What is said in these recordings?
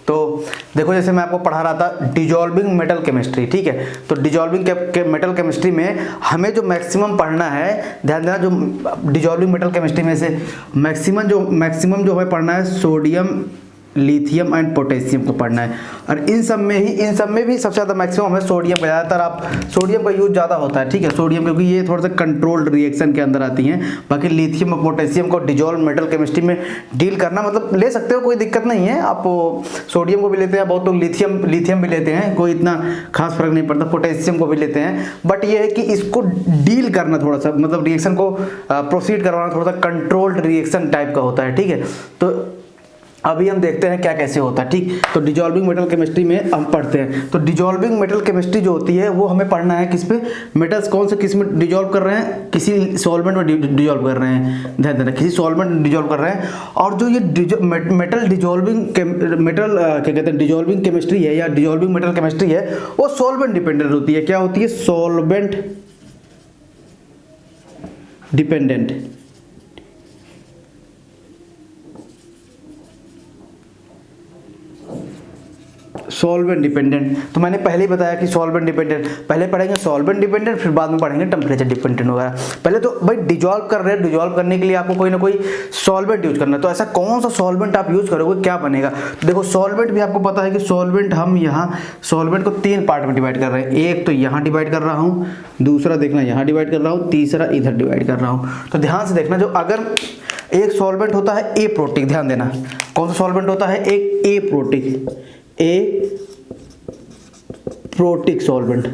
तो देखो जैसे मैं आपको पढ़ा रहा था डिजॉल्विंग मेटल केमिस्ट्री, ठीक है। तो डिजॉल्विंग मेटल केमिस्ट्री में हमें जो मैक्सिमम पढ़ना है, ध्यान देना, जो डिजॉल्विंग मेटल केमिस्ट्री में से मैक्सिमम जो हमें पढ़ना है सोडियम, लिथियम एंड पोटेशियम को पढ़ना है। और इन सब में भी सबसे ज़्यादा मैक्सिमम हमें सोडियम का, ज़्यादातर आप सोडियम का यूज ज़्यादा होता है, ठीक है। सोडियम क्योंकि ये थोड़ा सा कंट्रोल्ड रिएक्शन के अंदर आती हैं। बाकी लिथियम और पोटेशियम को डिजॉल्व मेटल केमिस्ट्री में डील करना मतलब ले सकते हो, कोई दिक्कत नहीं है। आप सोडियम को भी लेते हैं, बहुत लोग लिथियम भी लेते हैं, कोई इतना खास फर्क नहीं पड़ता। पोटेशियम को भी लेते हैं, बट ये है कि इसको डील करना थोड़ा सा, मतलब रिएक्शन को प्रोसीड करवाना थोड़ा सा कंट्रोल्ड रिएक्शन टाइप का होता है, ठीक है। तो अभी हम देखते हैं क्या कैसे होता है, ठीक। तो डिजॉल्विंग मेटल केमिस्ट्री में हम पढ़ते हैं। तो डिजॉल्विंग मेटल केमिस्ट्री जो होती है वो हमें पढ़ना है किस पे, मेटल्स कौन से किस में डिजॉल्व कर रहे हैं, किसी सॉल्वेंट में डिजॉल्व कर रहे हैं, ध्यान देना, किसी सॉल्वेंट में डिजॉल्व कर रहे हैं। और जो ये मेटल डिजॉल्विंग मेटल क्या कहते हैं डिजॉल्विंग केमिस्ट्री है या डिजॉल्विंग मेटल केमिस्ट्री है, वो सॉल्वेंट डिपेंडेंट होती है। क्या होती है? Solvent dependent. सॉल्वेंट डिपेंडेंट, तो मैंने पहले ही बताया कि सॉल्वेंट डिपेंडेंट, पहले पढ़ेंगे सॉल्वेंट डिपेंडेंट, फिर बाद में पढ़ेंगे टेम्परेचर डिपेंडेंट वगैरह। पहले तो भाई डिजॉल्व कर रहे हैं, डिजॉल्व करने के लिए आपको कोई ना कोई सॉल्वेंट यूज करना है। तो ऐसा कौन सा सॉल्वेंट आप यूज करोगे, क्या बनेगा? देखो सॉल्वेंट भी आपको पता है कि सॉल्वेंट हम यहाँ सॉल्वेंट को 3 पार्ट में डिवाइड कर रहे हैं। एक तो यहाँ डिवाइड कर रहा हूँ, दूसरा देखना यहाँ डिवाइड कर रहा हूँ, तीसरा इधर डिवाइड कर रहा हूँ। तो ध्यान से देखना, जो अगर एक सॉल्वेंट होता है ए प्रोटिक, ध्यान देना कौन सा सॉल्वेंट होता है, एक ए प्रोटिक, ए प्रोटिक सॉल्वेंट,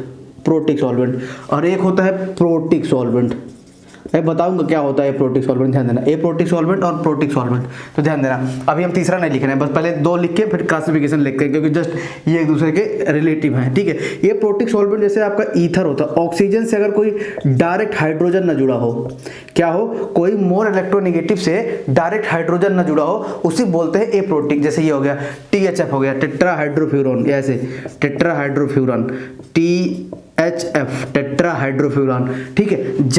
और एक होता है प्रोटिक सॉल्वेंट। मैं बताऊंगा क्या होता है प्रोटिक सॉल्वेंट, ध्यान देना, ए प्रोटिक सॉल्वेंट और प्रोटिक सॉल्वेंट। तो ध्यान देना, अभी हम तीसरा नहीं लिख रहे हैं, बस पहले 2 लिख के फिर क्लासिफिकेशन लिखते हैं, क्योंकि जस्ट ये एक दूसरे के रिलेटिव हैं, ठीक है। ये प्रोटिक सॉल्वेंट जैसे आपका ईथर होता है, ऑक्सीजन से अगर कोई डायरेक्ट हाइड्रोजन ना जुड़ा हो, क्या हो, कोई मोर इलेक्ट्रोनेगेटिव से डायरेक्ट हाइड्रोजन ना जुड़ा हो, उसी बोलते हैं ए प्रोटिक। जैसे ये हो गया THF हो गया, टेट्राहाइड्रोफ्यूरॉन, ऐसे टेट्राहाइड्रोफ्यूरॉन, THF टेट्राहाइड्रोफ्यूरॉन, ठीक है।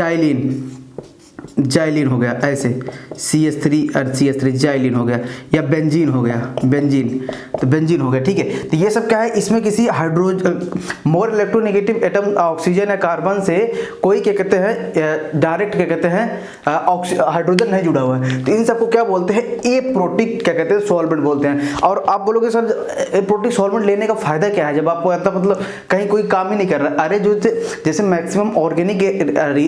जाइलिन हो गया, ऐसे CH3 और CH3 जाइलिन हो गया, या बेंजीन हो गया, तो बेंजीन हो गया, ठीक है। तो ये सब क्या है, इसमें किसी hydrogen more electronegative atom oxygen या कार्बन से कोई क्या कहते हैं डायरेक्ट क्या कहते हैं हाइड्रोजन नहीं जुड़ा हुआ है, तो इन सबको क्या बोलते हैं, ए प्रोटिक क्या कहते हैं सॉल्वेंट बोलते हैं। और आप बोलोगे सर ए प्रोटिक सॉल्वेंट लेने का फायदा क्या है, जब आपको ऐसा मतलब कहीं कोई काम ही नहीं कर रहा। अरे जो जैसे मैक्सिमम ऑर्गेनिक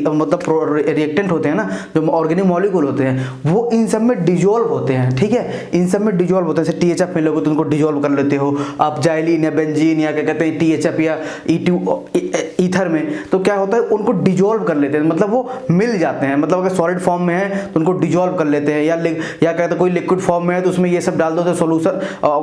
मतलब रिएक्टेंट होते हैं ना, जो ऑर्गेनिक मॉलिक्यूल होते हैं, वो इन सब में डिजोल्व होते हैं, ठीक है, इन सब में डिजोल्व होते हैं। जैसे THF मिलोगे तो उनको डिजोल्व कर लेते हो आप, जाइलिन या बेंजीन या क्या कहते हैं THF या E2 ईथर में, तो क्या होता है उनको डिजोल्व कर लेते हैं, मतलब वो मिल जाते हैं, मतलब अगर सॉलिड फॉर्म में है तो उनको डिजोल्व कर लेते हैं, या कहते हैं कोई लिक्विड फॉर्म में है तो उसमें ये सब डाल दो तो सोल्यूशन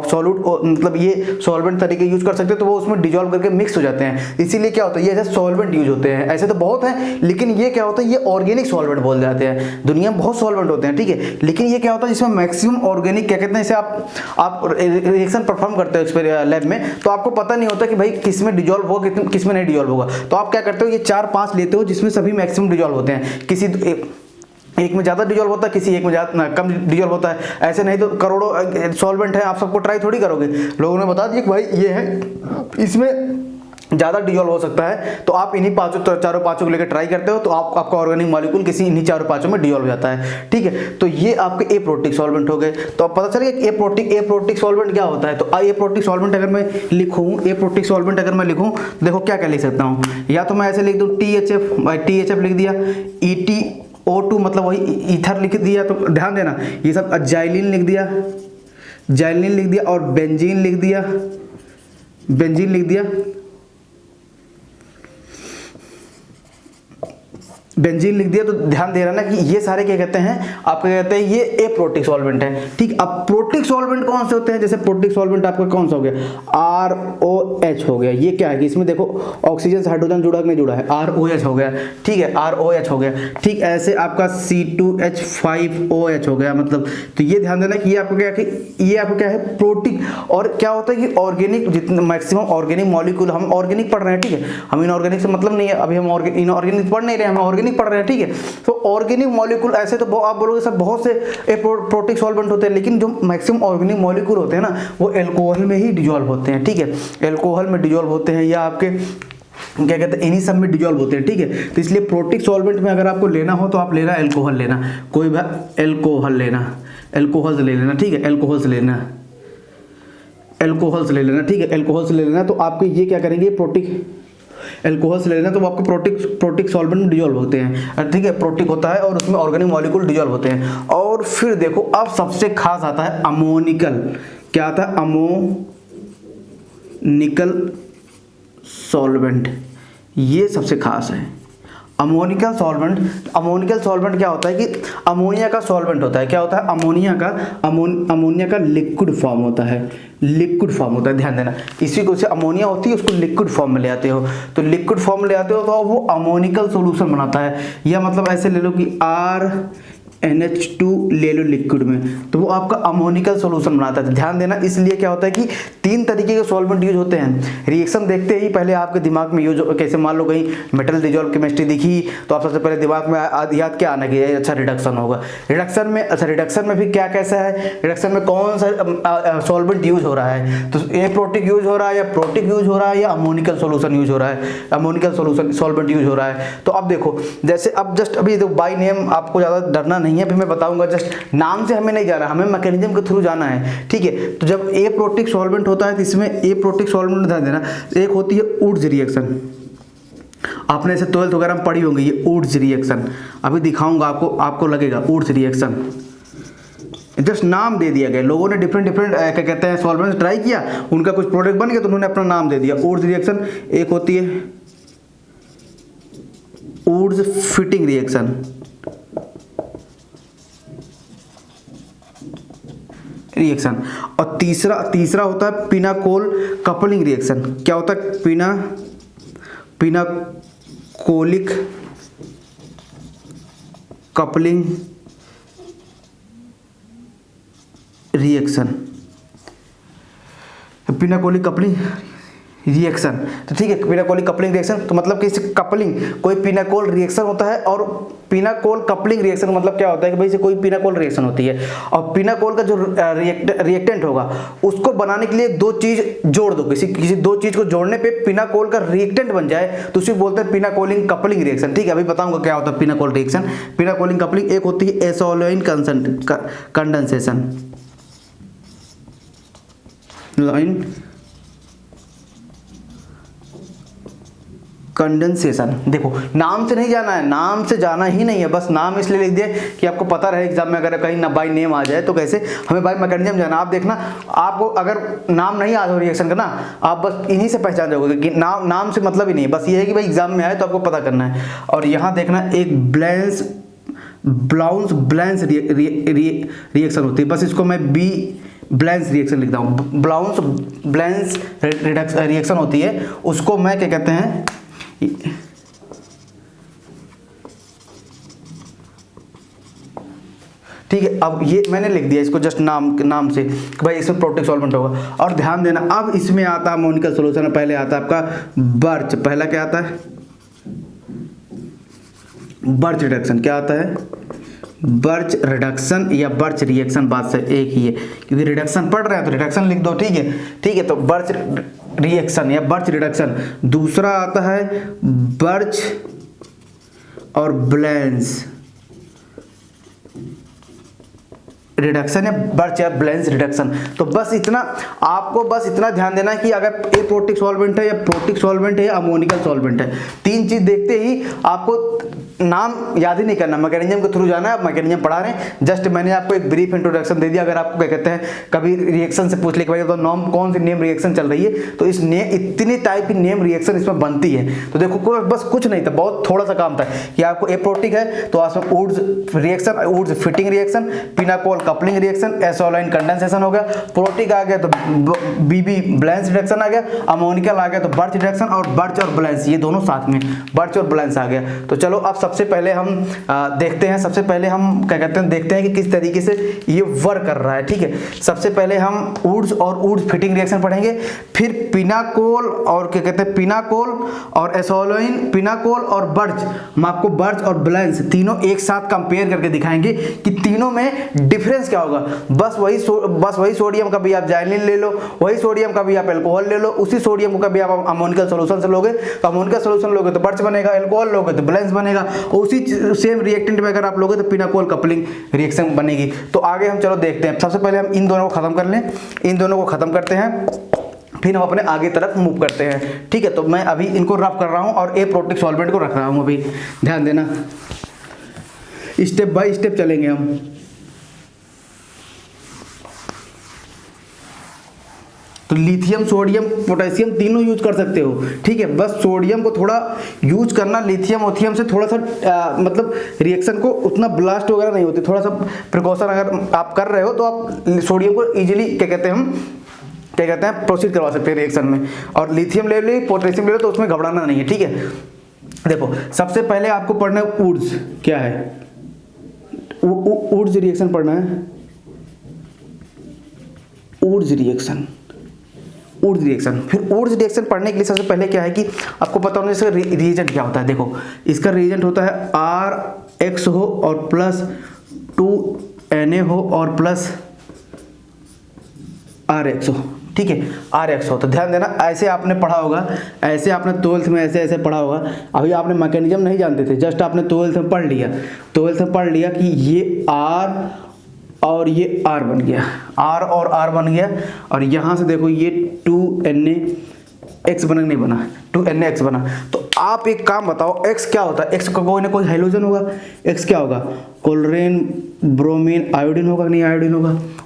सॉल्यूट मतलब ये सॉल्वेंट तरीके यूज कर सकते हैं, तो वो उसमें डिजोल्व करके मिक्स हो जाते हैं। इसीलिए क्या होता है, ये ऐसे सॉल्वेंट यूज होते हैं। ऐसे तो बहुत है, लेकिन ये क्या होता है, ये ऑर्गेनिक सॉल्वेंट बोल जाते हैं। दुनिया में बहुत सॉल्वेंट होते हैं, ठीक है, लेकिन ये क्या होता है, जिसमें मैक्सिमम ऑर्गेनिक क्या कहते हैं, जैसे आप रिएक्शन परफॉर्म करते हो लैब में, तो आपको पता नहीं होता कि भाई किस में डिजोल्व होगा, किस में नहीं डिजोल्व होगा। तो आप क्या करते हो, ये 4-5 लेते हो जिसमें सभी मैक्सिमम डिजोल्व होते हैं। किसी एक में ज़्यादा डिजोल्व होता है, किसी एक में ज़्यादा कम डिजोल्व होता है। ऐसे नहीं तो करोड़ों सॉल्वेंट है, आप सबको ट्राई थोड़ी करोगे, लोगों ने बता दिया कि भाई ये है, इसमें ज़्यादा डिजोल्व हो सकता है, तो आप इन्हीं चारों पांचों को लेकर ट्राई करते हो, तो आपका ऑर्गेनिक मॉलिक्यूल किसी इन्हीं 4-5 में डिजोल्व हो जाता है, ठीक है। तो ये आपके ए प्रोटिक सॉल्वेंट हो गए। तो अब पता चल गया ए प्रोटिक सॉल्वेंट क्या होता है। तो ए प्रोटिक सॉल्वेंट अगर मैं लिखूँ, ए प्रोटिक सॉल्वेंट अगर मैं लिखूँ, देखो क्या क्या लिख सकता हूँ, या तो मैं ऐसे लिख दूँ THF लिख दिया, EtO2 मतलब वही ईथर लिख दिया। तो ध्यान देना, ये सब जाइलिन लिख दिया और बेंजीन लिख दिया, बेंजीन लिख दिया। तो ध्यान दे रहा ना कि ये सारे क्या कहते हैं, आपको कहते हैं ये ए प्रोटिक सॉल्वेंट है, ठीक। अब प्रोटिक सॉल्वेंट कौन से होते हैं, जैसे प्रोटिक सॉल्वेंट आपका कौन सा हो गया, ROH हो गया। ये क्या है कि इसमें देखो ऑक्सीजन से हाइड्रोजन जुड़ा नहीं जुड़ा है, ROH हो गया, ठीक है, ROH हो गया, ठीक। ऐसे आपका C2H5OH हो गया, मतलब तो ये ध्यान देना कि ये आपको क्या है प्रोटिक। और क्या होता है कि ऑर्गेनिक जितने मैक्सिमम ऑर्गेनिक मॉलिक्यूल, हम ऑर्गेनिक पढ़ रहे हैं, ठीक है, हम इनऑर्गेनिक से मतलब नहीं है, अभी हम इनऑर्गेनिक पढ़ नहीं रहे हैं, हम ऑर्गेनिक पढ़ रहे हैं, ठीक है। तो ऑर्गेनिक मॉलिक्यूल ऐसे तो आप बोलोगे सर बहुत से प्रोटिक सॉल्वेंट होते हैं, लेकिन जो मैक्सिमम ऑर्गेनिक मॉलिक्यूल होते हैं ना वो एल्कोहल में ही डिजॉल्व होते हैं, ठीक है, एल्कोहल में डिजॉल्व होते हैं या आपके क्या कहते हैं इन्हीं सब में डिजॉल्व होते हैं, ठीक है। तो इसलिए प्रोटिक सॉल्वेंट में अगर आपको लेना हो तो आप लेना एल्कोहल लेना, कोई भी एल्कोहल लेना, एल्कोहल से ले लेना, ठीक है, एल्कोहल से लेना, एल्कोहल से ले लेना, ठीक है, एल्कोहल से ले लेना। तो आपके ये क्या करेंगे प्रोटिक एल्कोहल से ले लेना, तो वो आपको प्रोटिक सॉल्वेंट में डिजॉल्व होते हैं, ठीक है, प्रोटिक होता है और उसमें ऑर्गेनिक मॉलिक्यूल डिजॉल्व होते हैं। और फिर देखो अब सबसे खास आता है अमोनिकल, क्या आता है, अमोनिकल सॉल्वेंट, ये सबसे खास है अमोनिकल सॉल्वेंट। अमोनिकल सॉल्वेंट क्या होता है कि अमोनिया का सॉल्वेंट होता है, क्या होता है, अमोनिया का लिक्विड फॉर्म होता है, लिक्विड फॉर्म होता है, ध्यान देना, इसी को से अमोनिया होती है उसको लिक्विड फॉर्म में ले आते हो, तो लिक्विड फॉर्म ले आते हो तो वो अमोनिकल सॉल्यूशन बनाता है। या मतलब ऐसे ले लो कि NH2 ले लो लिक्विड में, तो वो आपका अमोनिकल सॉल्यूशन बनाता है। ध्यान देना, इसलिए क्या होता है कि 3 तरीके के सॉल्वेंट यूज होते हैं। रिएक्शन देखते ही पहले आपके दिमाग में यूज, कैसे मान लो कहीं मेटल डिजॉल्व केमिस्ट्री दिखी तो आप सबसे पहले दिमाग में याद क्या आना कि अच्छा रिडक्शन होगा। रिडक्शन में, अच्छा रिडक्शन में भी क्या कैसा है, रिडक्शन में कौन सा सॉल्वेंट यूज हो रहा है, तो ए प्रोटिक यूज हो रहा है या प्रोटिक यूज हो रहा है या अमोनिकल सॉल्यूशन यूज हो रहा है, अमोनिकल सॉल्यूशन सॉल्वेंट यूज हो रहा है। तो अब देखो जैसे अब जस्ट अभी देखो बाय नेम आपको ज़्यादा डरना नहीं है, फिर मैं बताऊंगा, जस्ट नाम से हमें नहीं जाना, हमें मैकेनिज्म के थ्रू जाना है, ठीक है। तो जब ए प्रोटिक सॉल्वेंट होता है तो इसमें ए प्रोटिक सॉल्वेंट ध्यान देना, एक होती है वुड्स रिएक्शन, आपने ऐसे 12th वगैरह में पढ़ी होंगी ये वुड्स रिएक्शन, अभी दिखाऊंगा आपको लगेगा वुड्स रिएक्शन, जस्ट नाम दे दिया गया, लोगों ने डिफरेंट क्या कहते हैं सॉल्वेंट्स ट्राई किया, उनका कुछ प्रोडक्ट बन गया तो उन्होंने अपना नाम दे दिया वुड्स रिएक्शन। एक होती है वुड्स फिटिंग रिएक्शन, और तीसरा होता है पिनाकोल कपलिंग रिएक्शन। क्या होता है, पिनाकोलिक कपलिंग रिएक्शन, पिनाकोलिक कपलिंग रिएक्शन, तो ठीक है, पिनाकोलिक कपलिंग रिएक्शन तो मतलब कि कपलिंग कोई पिनाकोल रिएक्शन होता है, और पिनाकोल कपलिंग रिएक्शन मतलब क्या होता है कि भाई से कोई पिनाकोल रिएक्शन होती है और पिनाकोल का जो रिएक्टेंट होगा उसको बनाने के लिए 2 चीज जोड़ दो, किसी 2 चीज को जोड़ने पे पिनाकोल का रिएक्टेंट बन जाए तो उसे बोलते हैं पिनाकोलिंग कपलिंग रिएक्शन, ठीक है। अभी बताऊंगा क्या होता है पिनाकोल रिएक्शन, पिनाकोलिंग कपलिंग। एक होती है एसोलाइन कंडेंसेशन, लाइन कंडेंसेशन, देखो नाम से नहीं जाना है, नाम से जाना ही नहीं है, बस नाम इसलिए लिख दिया कि आपको पता रहे एग्जाम में अगर कहीं ना बाय नेम आ जाए तो कैसे, हमें बाय मैकेनिज्म जाना। आप देखना आपको अगर नाम नहीं आ रहा रिएक्शन का ना, आप बस इन्हीं से पहचान जाओगे कि नाम से मतलब ही नहीं है, बस ये है कि भाई एग्जाम में आए तो आपको पता करना है। और यहाँ देखना एक ब्लाउंस ब्लैंस रिएक्शन होती है, बस इसको मैं ब्लैंस रिएक्शन लिखता हूँ, ब्लाउंस ब्लैंस रिएक्शन होती है, उसको मैं क्या कहते हैं, ठीक है। अब ये मैंने लिख दिया इसको जस्ट नाम से कि भाई इसमें प्रोटिक सॉल्वेंट होगा। और ध्यान देना अब इसमें आता है अमोनिकल सॉल्यूशन, पहले आता है आपका बर्च, पहला क्या आता है, बर्च रिडक्शन, क्या आता है, बर्च रिडक्शन या बर्च रिएक्शन, बात से एक ही है क्योंकि रिडक्शन पढ़ रहे हैं तो रिडक्शन लिख दो, ठीक है, ठीक है। तो बर्च रिएक्शन या बर्च रिडक्शन। दूसरा आता है बर्च और ब्लैंस रिडक्शन या बर्च या ब्लैंस रिडक्शन। तो बस इतना आपको बस इतना ध्यान देना कि अगर ए प्रोटिक सॉल्वेंट है या प्रोटिक सॉल्वेंट है या अमोनिकल सॉल्वेंट है, 3 चीज देखते ही आपको नाम याद ही नहीं करना, मैकेनिज्म के थ्रू जाना है। मैकेनिज्म पढ़ा रहे हैं, जस्ट मैंने आपको एक ब्रीफ इंट्रोडक्शन दे दिया। अगर आपको क्या कहते हैं कभी रिएक्शन से पूछ ले कि भाई तो नाम कौन सी नेम रिएक्शन चल रही है, तो इस इतनी टाइप की नेम रिएक्शन इसमें बनती है। तो देखो बस कुछ नहीं था, बहुत थोड़ा सा काम था कि आपको ए प्रोटिक है तो आपको Wurtz reaction, Wurtz Fittig reaction, pinacol coupling reaction, acyloin condensation हो गया, प्रोटिक आ गया तो बीबी ब्लैंस रिडक्शन आ गया, अमोनिकल आ गया तो बर्च रिडक्शन, और बर्च और ब्लैंस ये दोनों साथ में, बर्च और ब्लैंस आ गया। तो चलो अब सबसे पहले हम देखते हैं, सबसे पहले हम क्या कहते हैं, देखते हैं कि किस तरीके से ये वर्क कर रहा है। ठीक है, सबसे पहले हम वुड्स और वुड्स फिटिंग रिएक्शन पढ़ेंगे, फिर पिनाकोल और क्या कहते हैं, पिनाकोल और एसोलोइन, पिनाकोल और बर्च, हम आपको बर्च और ब्लेंस तीनों एक साथ कंपेयर करके दिखाएंगे कि तीनों में डिफरेंस क्या होगा। बस वही सोडियम का भी आप जाइलिन ले लो, वही सोडियम का भी आप अल्कोहल ले लो, उसी सोडियम का भी आप अमोनिकल सॉल्यूशन से लोगे तो अमोनिकल सॉल्यूशन लोगे तो बर्च बनेगा, अल्कोहल लोगे तो ब्लेंस बनेगा, उसी सेम रिएक्टेंट में अगर आप लोगे तो पिनाकोल कपलिंग रिएक्शन बनेगी। तो आगे हम चलो देखते हैं। सबसे पहले हम इन दोनों को खत्म कर लें, इन दोनों को खत्म करते हैं, फिर हम अपने आगे तरफ मूव करते हैं। ठीक है, तो मैं अभी इनको रब कर रहा हूं और एप्रोटिक सॉल्वेंट को रख रहा हूं। अभी ध्यान देना, स्टेप बाय स्टेप चलेंगे हम। तो लिथियम, सोडियम, पोटेशियम तीनों यूज कर सकते हो। ठीक है, बस सोडियम को थोड़ा यूज करना, लिथियम ओथियम से थोड़ा सा मतलब रिएक्शन को उतना ब्लास्ट वगैरह नहीं होती, थोड़ा सा प्रिकॉशन अगर आप कर रहे हो तो आप सोडियम को इजीली क्या कहते हैं प्रोसीड करवा सकते हैं रिएक्शन में। और लिथियम ले ली, पोटेशियम ले लो तो उसमें घबराना नहीं है। ठीक है, देखो सबसे पहले आपको पढ़ना है वुड्स, क्या है वुड्स रिएक्शन पढ़ना है, वुड्स रिएक्शन, वुड्स रिएक्शन। फिर वुड्स रिएक्शन पढ़ने के लिए सबसे पहले क्या है कि आपको पता होना इसका रिएजेंट क्या होता है। देखो इसका रिएजेंट होता है RX हो और प्लस 2Na हो और प्लस RX हो। ठीक है, RX हो। तो ध्यान देना, ऐसे आपने पढ़ा होगा, ऐसे आपने 12th में ऐसे पढ़ा होगा। अभी आपने मैकेनिज्म नहीं जानते थे, जस्ट आपने 12th में पढ़ लिया, 12th में पढ़ लिया कि ये R और ये R बन गया, R और R बन गया। और यहाँ से देखो ये 2NaX बना, नहीं बना, 2NaX बना। तो आप एक काम बताओ, X क्या होता है? X का कोई ना कोई हाइड्रोजन होगा। X क्या होगा? क्लोरीन, ब्रोमीन, आयोडीन होगा, नहीं आयोडीन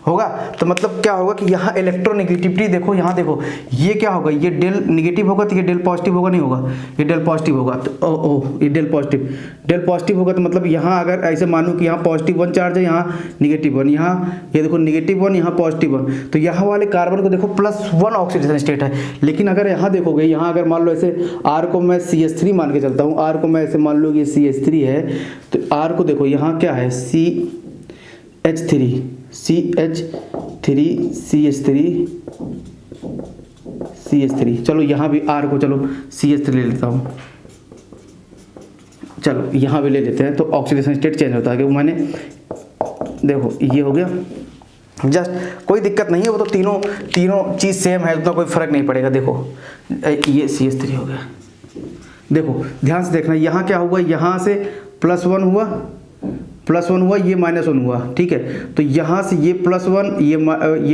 होगा। तो मतलब क्या होगा कि यहाँ इलेक्ट्रोनेगेटिविटी देखो, यहाँ देखो ये क्या होगा, ये डेल नेगेटिव होगा तो ये डेल पॉजिटिव होगा, नहीं होगा, ये डेल पॉजिटिव होगा। तो ये डेल पॉजिटिव होगा। तो मतलब यहाँ अगर ऐसे मानो कि यहाँ +1 चार्ज है, यहाँ -1, यहाँ ये देखो -1, यहाँ +1, तो यहाँ वाले कार्बन को देखो +1 ऑक्सीडेशन स्टेट है। लेकिन अगर यहाँ देखोगे, यहाँ अगर मान लो ऐसे R को मैं CH3 मान के चलता हूँ, R को मैं ऐसे मान लो ये CH3 है, तो R को देखो यहाँ क्या है, CH3, चलो यहाँ भी R को चलो CH3 ले लेता हूँ, चलो यहाँ भी ले लेते हैं। तो ऑक्सीडेशन स्टेट चेंज होता है, क्योंकि मैंने देखो ये हो गया, जस्ट कोई दिक्कत नहीं है, वो तो तीनों चीज़ सेम है, उतना कोई फर्क नहीं पड़ेगा। देखो ये CH3 हो गया, देखो ध्यान से देखना, यहाँ क्या हुआ, यहाँ से +1 हुआ, ये -1 हुआ। ठीक है, तो यहाँ से ये +1, ये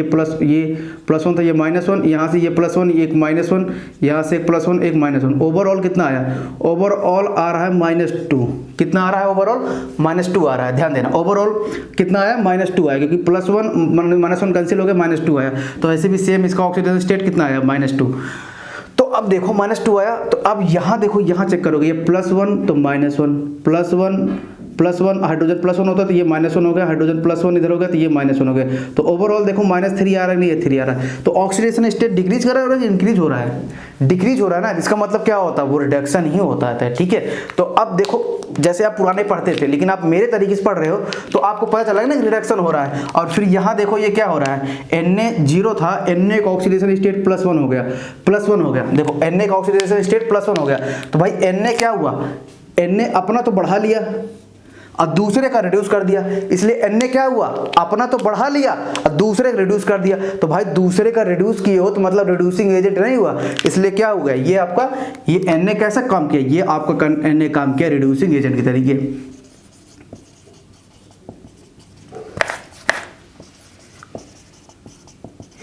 +1 था, ये -1, यहाँ से ये +1, एक -1, यहाँ से एक +1, एक -1। ओवरऑल कितना आया? ओवरऑल आ रहा है -2। कितना आ रहा है ओवरऑल? -2 आ रहा है। ध्यान देना, ओवरऑल कितना आया? -2 आया, क्योंकि +1 -1 कैंसिल हो गया, -2 आया। तो ऐसे भी सेम इसका ऑक्सीडेशन स्टेट कितना आया? -2। तो अब देखो -2 आया, तो अब यहाँ देखो, यहाँ चेक करोगे, ये +1 तो -1, +1 हाइड्रोजन +1 होता है तो ये -1 हो गया, हाइड्रोजन +1 इधर हो गया तो ये -1 हो गया। तो ओवरऑल देखो -3 आ रहा है, नहीं है 3 आ रहा है। तो ऑक्सीडेशन स्टेट डिक्रीज कर रहा है, इंक्रीज हो रहा है? डिक्रीज हो रहा है ना, इसका मतलब क्या होता है? वो रिडक्शन ही होता है। ठीक है, तो अब देखो, जैसे आप पुराने पढ़ते थे, लेकिन आप मेरे तरीके से पढ़ रहे हो तो आपको पता चला ना रिडक्शन हो रहा है। और फिर यहाँ देखो ये क्या हो रहा है, Na 0 था, Na का ऑक्सीडेशन स्टेट +1 हो गया, देखो Na का ऑक्सीडेशन स्टेट +1 हो गया। तो भाई Na क्या हुआ, Na अपना तो बढ़ा लिया और दूसरे का रिड्यूस कर दिया, इसलिए Na क्या हुआ, अपना तो बढ़ा लिया और दूसरे का रिड्यूस कर दिया। तो भाई दूसरे का रिड्यूस किए हो तो मतलब रिड्यूसिंग एजेंट नहीं हुआ, इसलिए क्या हुआ, ये आपका ये Na कैसा काम किया, ये आपका Na काम किया रिड्यूसिंग एजेंट के तरीके।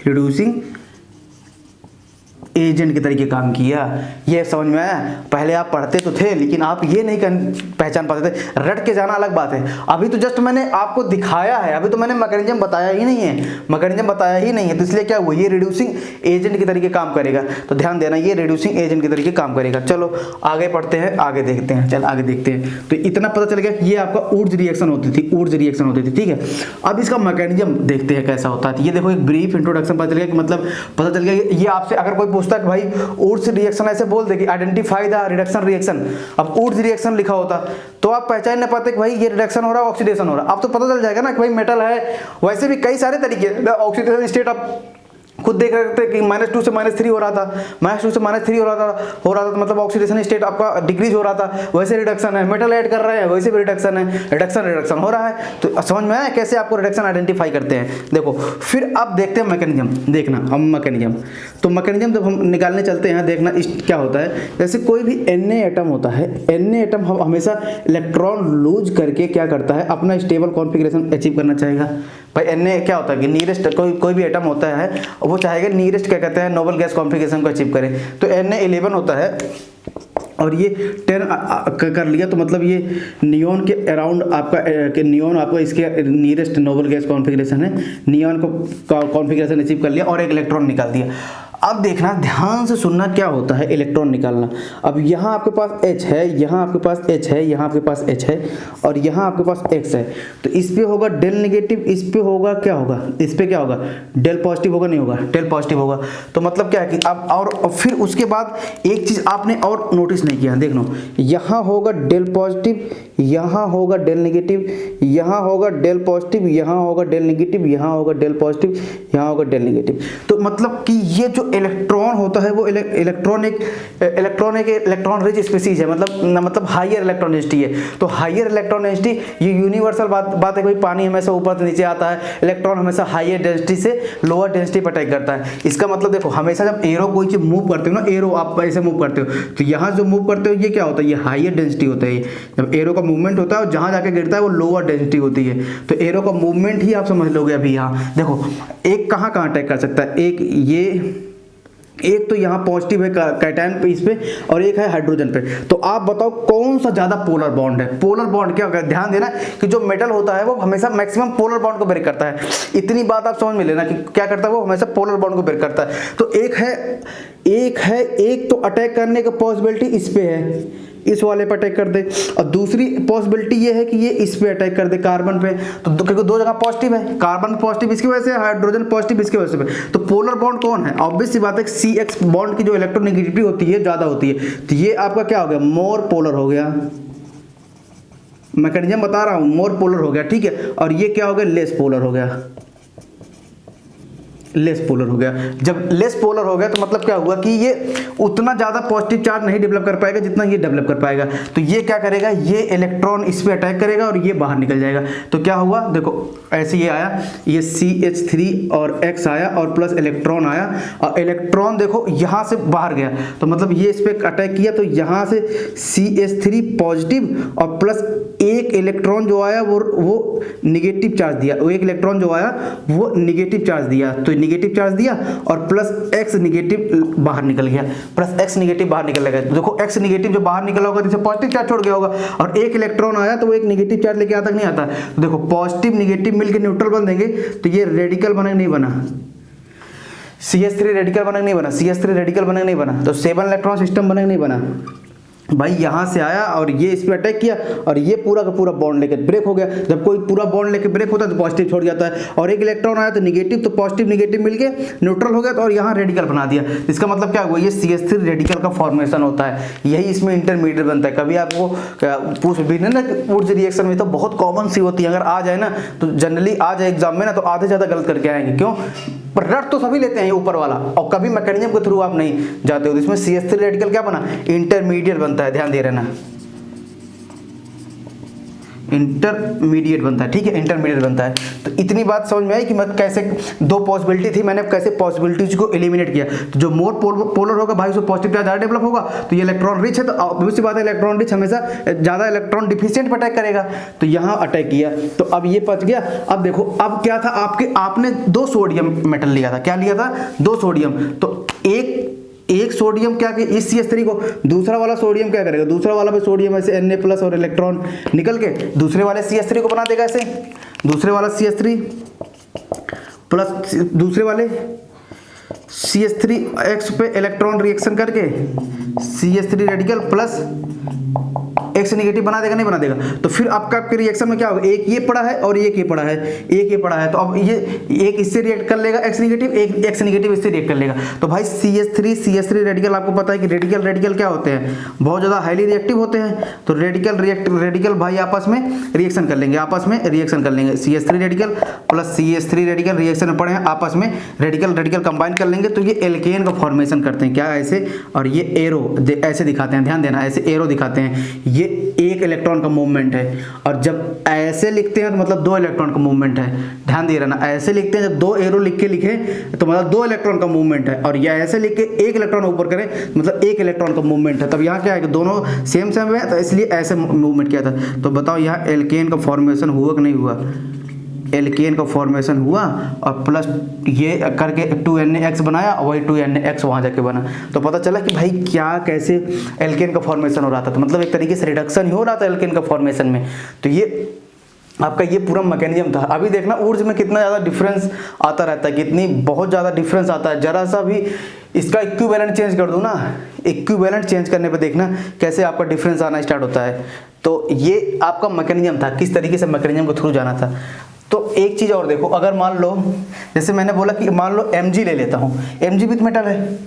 रिड्यूसिंग एजेंट के तरीके काम किया। ये समझ में आया? पहले आप पढ़ते तो थे, लेकिन आप ये नहीं पहचान पाते थे, रट के जाना अलग बात है। अभी तो जस्ट मैंने आपको दिखाया है, अभी तो मैंने मैकेनिज्म बताया ही नहीं है, तो इसलिए क्या हुआ, ये रिड्यूसिंग एजेंट के तरीके काम करेगा। तो ध्यान देना, ये रिड्यूसिंग एजेंट के तरीके काम करेगा। चलो आगे पढ़ते हैं, आगे देखते हैं, आगे देखते हैं। तो इतना पता चल गया कि ये आपका ऊर्ज रिएक्शन होती थी, ठीक है। अब इसका मैकेनिज्म देखते हैं कैसा होता है। ये देखो, एक ब्रीफ इंट्रोडक्शन पता चल गया कि मतलब पता चल गया, ये आपसे अगर कोई पूछता कि भाई वुड्स रिएक्शन ऐसे बोल दे कि आइडेंटिफाई द रिडक्शन रिएक्शन, अब वुड्स रिएक्शन लिखा होता तो आप पहचान नहीं पाते कि भाई ये रिडक्शन हो रहा है ऑक्सीडेशन हो रहा है। अब तो पता चल जाएगा ना कि भाई मेटल है। वैसे भी कई सारे तरीके ऑक्सीडेशन स्टेट आप खुद देख रहे थे कि -2 से -3 हो रहा था, -2 से -3 हो रहा था तो मतलब ऑक्सीडेशन स्टेट आपका डिक्रीज हो रहा था। वैसे रिडक्शन है, मेटल ऐड कर रहे हैं वैसे भी रिडक्शन है, रिडक्शन हो रहा है। तो समझ में आया कैसे आपको रिडक्शन आइडेंटिफाई करते हैं। देखो फिर अब देखते हैं मैकेनिज्म, देखना हम मैकेनिज्म। तो मैकेनिज्म जब हम निकालने चलते हैं देखना क्या होता है, जैसे कोई भी Na एटम होता है, Na एटम हमेशा इलेक्ट्रॉन लूज करके क्या करता है, अपना स्टेबल कॉन्फिगरेशन अचीव करना चाहेगा। भाई Na क्या होता है कि नियरेस्ट कोई भी एटम होता है वो चाहेगा नियरेस्ट क्या कहते हैं नोबल गैस कॉन्फिगरेशन को अचीव करे। तो Na11 होता है और ये 10 कर लिया तो मतलब ये नियॉन के अराउंड आपका नियॉन आपका इसके नियरेस्ट नोबल गैस कॉन्फिगरेशन है, नियॉन को कॉन्फिगरेशन अचीव कर लिया और एक इलेक्ट्रॉन निकाल दिया। अब देखना ध्यान से सुनना क्या होता है इलेक्ट्रॉन निकालना। अब यहाँ आपके पास H है, यहाँ आपके पास H है, यहाँ आपके पास H है और यहाँ आपके पास X है। तो इस पे होगा डेल नेगेटिव, इस पे होगा क्या होगा, इस पे क्या होगा डेल पॉजिटिव होगा, नहीं होगा डेल पॉजिटिव होगा। तो मतलब क्या है कि अब और फिर उसके बाद एक चीज़ आपने और नोटिस नहीं किया, देख लो यहाँ होगा डेल पॉजिटिव, यहाँ होगा डेल नेगेटिव, यहाँ होगा डेल पॉजिटिव, यहाँ होगा डेल नेगेटिव, यहाँ होगा डेल पॉजिटिव, यहाँ होगा डेल नेगेटिव। तो मतलब कि ये जो इलेक्ट्रॉन होता है वो इलेक्ट्रॉन एक इलेक्ट्रॉन रिच स्पीसीज है, मतलब हाईयर इलेक्ट्रॉन डेंसिटी है। तो हाईयर इलेक्ट्रॉन डेंसिटी ये यूनिवर्सल बात है, भाई पानी हमेशा ऊपर से नीचे आता है, इलेक्ट्रॉन हमेशा हाईयर डेंसिटी से लोअर डेंसिटी पर अटैक करता है। इसका मतलब देखो हमेशा जब एरो कोई चीज मूव करते हो ना, एरो आप ऐसे मूव करते हो तो यहाँ जो मूव करते हो ये क्या होता है, ये हाईयर डेंसिटी होता है। जब एरो का मूवमेंट होता है और जहाँ जाके गिरता है वो लोअर डेंसिटी होती है। तो एरो का मूवमेंट ही आप समझ लोगे। अभी यहाँ देखो एक कहाँ अटैक कर सकता है, एक तो यहाँ पॉजिटिव है कैटायन पे इस पे और एक है हाइड्रोजन पे। तो आप बताओ कौन सा ज्यादा पोलर बॉन्ड है। पोलर बॉन्ड क्या होगा, ध्यान देना कि जो मेटल होता है वो हमेशा मैक्सिमम पोलर बॉन्ड को ब्रेक करता है। इतनी बात आप समझ में लेना कि क्या करता है वो हमेशा पोलर बॉन्ड को ब्रेक करता है। तो एक तो अटैक करने का पॉसिबिलिटी इस पे है, इस वाले पे अटैक कर दे, और दूसरी पॉसिबिलिटी ये है कि ये इस पे अटैक कर दे कार्बन पे। तो क्योंकि दो जगह पॉजिटिव है, कार्बन पॉजिटिव इसकी वजह से, हाइड्रोजन पॉजिटिव इसकी वजह से। तो पोलर बॉन्ड कौन है, ऑब्वियस सी बात है CX बॉन्ड की जो इलेक्ट्रोनेगेटिविटी होती है ज्यादा होती है। तो ये आपका क्या हो गया, मोर पोलर हो गया। मैकेनिज्म बता रहा हूं, मोर पोलर हो गया, ठीक है। और ये क्या हो गया, लेस पोलर हो गया, लेस पोलर हो गया। जब लेस पोलर हो गया तो मतलब क्या हुआ कि ये उतना ज्यादा पॉजिटिव चार्ज नहीं डेवलप कर पाएगा जितना ये डेवलप कर पाएगा। तो ये क्या करेगा, ये इलेक्ट्रॉन इस पे अटैक करेगा और ये बाहर निकल जाएगा। तो क्या हुआ, देखो ऐसे ये आया, ये CH3 और X आया और प्लस इलेक्ट्रॉन आया, और इलेक्ट्रॉन देखो यहाँ से बाहर गया। तो मतलब ये इस पे अटैक किया तो यहाँ से CH3 पॉजिटिव और प्लस एक इलेक्ट्रॉन जो आया वो निगेटिव चार्ज दिया, वो एक इलेक्ट्रॉन जो आया वो निगेटिव चार्ज दिया। तो निगेटिव चार्ज दिया और प्लस X निगेटिव बाहर निकल गया, प्लस X निगेटिव बाहर निकल गया। देखो X निगेटिव जो बाहर निकला होगा तो पॉजिटिव चार्ज छोड़ गया होगा, और एक इलेक्ट्रॉन आया तो वो एक निगेटिव चार्ज लेके आता कि नहीं आता। तो देखो पॉजिटिव निगेटिव मिलकर न्यूट्रल बन देंगे तो ये रेडिकल बने नहीं बना, CH3 रेडिकल बने नहीं बना, CH3 रेडिकल बने नहीं बना, तो 7 इलेक्ट्रॉन सिस्टम बने नहीं बना। भाई यहाँ से आया और ये इस पे अटैक किया और ये पूरा का पूरा बॉन्ड लेके ब्रेक हो गया। जब कोई पूरा बॉन्ड लेके ब्रेक होता है तो पॉजिटिव छोड़ जाता है, और एक इलेक्ट्रॉन आया तो निगेटिव, तो पॉजिटिव निगेटिव मिलके न्यूट्रल हो गया तो और यहाँ रेडिकल बना दिया। इसका मतलब क्या हुआ, ये CH3 रेडिकल का फॉर्मेशन होता है, यही इसमें इंटरमीडिएट बनता है। कभी आपको पूछ भी ना वुड्स रिएक्शन में तो बहुत कॉमन सी होती है, अगर आ जाए ना तो जनरली आ जाए एग्जाम में ना तो आधे ज़्यादा गलत करके आएंगे। क्यों, पर रट तो सभी लेते हैं ये ऊपर वाला, और कभी मैकेनिज्म के थ्रू आप नहीं जाते हो। तो इसमें CH3 रेडिकल क्या बना, इंटरमीडिएट बनता है, ध्यान दे रहना, इंटरमीडिएट बनता है, ठीक है, इंटरमीडिएट बनता है। तो इतनी बात समझ में आई कि मैं कैसे दो पॉसिबिलिटी थी, मैंने कैसे पॉसिबिलिटीज को एलिमिनेट किया। तो जो मोर पोलर होगा भाई उसको पॉजिटिव चार्ज ज़्यादा डेवलप होगा, तो ये इलेक्ट्रॉन रिच है, तो ऑब्वियस बात है इलेक्ट्रॉन रिच हमेशा ज़्यादा इलेक्ट्रॉन डिफिशिएंट पर अटैक करेगा। तो यहाँ अटैक किया तो अब ये बच गया। अब देखो अब क्या था, आपने 2 सोडियम मेटल लिया था, क्या लिया था, 2 सोडियम। तो एक सोडियम क्या कि इस CH3 को, दूसरा वाला सोडियम क्या करेगा, दूसरा वाला पे सोडियम ऐसे Na प्लस और इलेक्ट्रॉन निकल के दूसरे वाले CH3 को बना देगा ऐसे, दूसरे वाला CH3 प्लस दूसरे वाले CH3X पे इलेक्ट्रॉन रिएक्शन करके CH3 radical plus X negative बना देगा नहीं बना देगा? तो फिर आपका रिएक्शन में क्या होगा, एक ये पड़ा है और एक ये पड़ा है, एक ये पड़ा है, तो अब ये एक इससे रिएक्ट कर लेगा X नेगेटिव, एक X नेगेटिव इससे रिएक्ट कर लेगा। तो भाई CH3 रेडिकल आपको पता है कि रेडिकल क्या होते हैं, बहुत ज़्यादा हाईली रिएक्टिव होते हैं। तो रेडिकल भाई आपस में रिएक्शन कर लेंगे, CH3 radical plus CH3 radical reaction में पड़े हैं, आपस में रेडिकल कंबाइन कर लेंगे, तो ये एल्केन का फॉर्मेशन करते हैं। क्या ऐसे, और ये एरो ऐसे दिखाते हैं, ध्यान देना, ऐसे एरो दिखाते हैं, ये एक इलेक्ट्रॉन का मूवमेंट है। और जब ऐसे लिखते हैं तो मतलब 2 इलेक्ट्रॉन का मूवमेंट है, ध्यान दे रहना, ऐसे लिखते हैं जब 2 एरो लिख के लिखे तो मतलब 2 इलेक्ट्रॉन का मूवमेंट है, और ये ऐसे लिख के 1 इलेक्ट्रॉन ऊपर करें मतलब 1 इलेक्ट्रॉन का मूवमेंट है। तब यहाँ क्या है कि दोनों सेम है, तो इसलिए ऐसे मूवमेंट किया था। तो बताओ यहाँ एल्केन का फॉर्मेशन हुआ कि नहीं हुआ? एल्केन का फॉर्मेशन हुआ, और प्लस ये करके 2NaX बनाया, और वही 2NaX वहाँ जाके बना। तो पता चला कि भाई क्या कैसे एल्केन का फॉर्मेशन हो रहा था। तो मतलब एक तरीके से रिडक्शन ही हो रहा था एल्केन का फॉर्मेशन में। तो ये आपका ये पूरा मैकेनिज्म था। अभी देखना ऊर्जा में कितना ज़्यादा डिफरेंस आता रहता है, कितनी बहुत ज़्यादा डिफरेंस आता है। जरा सा भी इसका इक्विवेलेंट चेंज कर दूँ ना, इक्विवेलेंट चेंज करने पे देखना कैसे आपका डिफरेंस आना स्टार्ट होता है। तो ये आपका मैकेनिज्म था, किस तरीके से मैकेनिज्म के थ्रू जाना था। तो एक चीज़ और देखो, अगर मान लो जैसे मैंने बोला कि मान लो Mg ले लेता हूँ, Mg विथ मेटल है,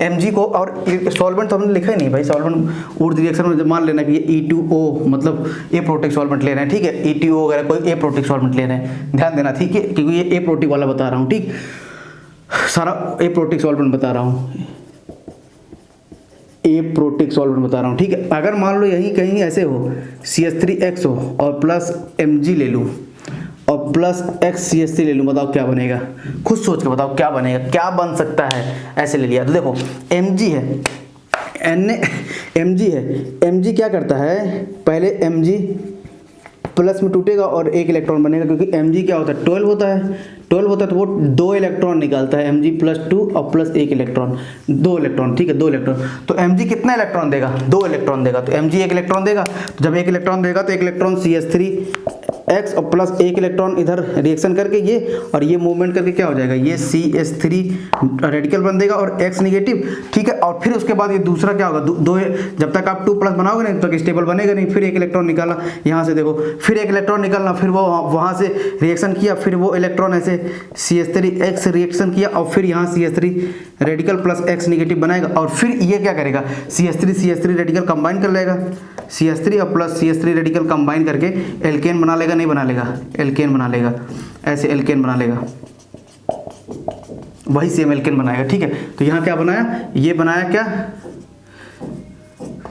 Mg को, और सॉल्वेंट तो हमने लिखा ही नहीं भाई, सॉल्वेंट ऊर्जा रिएक्शन में मान लेना कि ये E2O मतलब एप्रोटिक सॉल्वेंट ले रहे हैं, ठीक है, E2O वगैरह कोई एप्रोटिक सॉल्वेंट ले रहे हैं, ध्यान देना, ठीक है, क्योंकि ये एप्रोटिक वाला बता रहा हूँ, ठीक, सारा एप्रोटिक सॉल्वेंट बता रहा हूँ, एप्रोटिक सॉल्वेंट बता रहा हूँ, ठीक है। अगर मान लो यही कहीं ऐसे हो, CH3X हो और प्लस Mg ले लूँ और प्लस XCH3 ले लूँ, बताओ क्या बनेगा? खुद सोच के बताओ क्या बनेगा, क्या बन सकता है? ऐसे ले लिया तो देखो Mg है, Mg है, Mg क्या करता है, पहले Mg प्लस में टूटेगा और 1 इलेक्ट्रॉन बनेगा, क्योंकि Mg क्या होता है, 12 होता है, तो वो 2 इलेक्ट्रॉन निकालता है, Mg प्लस 2 और प्लस 1 इलेक्ट्रॉन, 2 इलेक्ट्रॉन, ठीक है, 2 इलेक्ट्रॉन। तो Mg कितना इलेक्ट्रॉन देगा? 2 इलेक्ट्रॉन देगा। तो Mg 1 इलेक्ट्रॉन देगा, तो जब 1 इलेक्ट्रॉन देगा तो 1 इलेक्ट्रॉन CH3X और प्लस 1 इलेक्ट्रॉन इधर रिएक्शन करके ये, और ये मूवमेंट करके क्या हो जाएगा, ये CH3 रेडिकल बन देगा और X नेगेटिव, ठीक है। और फिर उसके बाद ये दूसरा क्या होगा, दो जब तक आप 2 प्लस बनाओगे नहीं तब तक स्टेबल बनेगा नहीं। फिर 1 इलेक्ट्रॉन निकाला यहाँ से, देखो फिर 1 इलेक्ट्रॉन निकालना, फिर वो वहाँ से रिएक्शन किया, फिर वो इलेक्ट्रॉन ऐसे CH3X रिएक्शन किया, और फिर यहाँ CH3 radical plus X negative बनाएगा, और फिर ये क्या करेगा, CH3 रेडिकल कंबाइन कर लेगा, CH3 और प्लस CH3 रेडिकल कंबाइन करके एल्केन बना लेगा, नहीं बना लेगा, एल्केन बना लेगा, ऐसे एल्केन बना लेगा, वही सेम एल्केन बनाएगा, ठीक है। तो यहाँ क्या बनाया, ये बनाया क्या,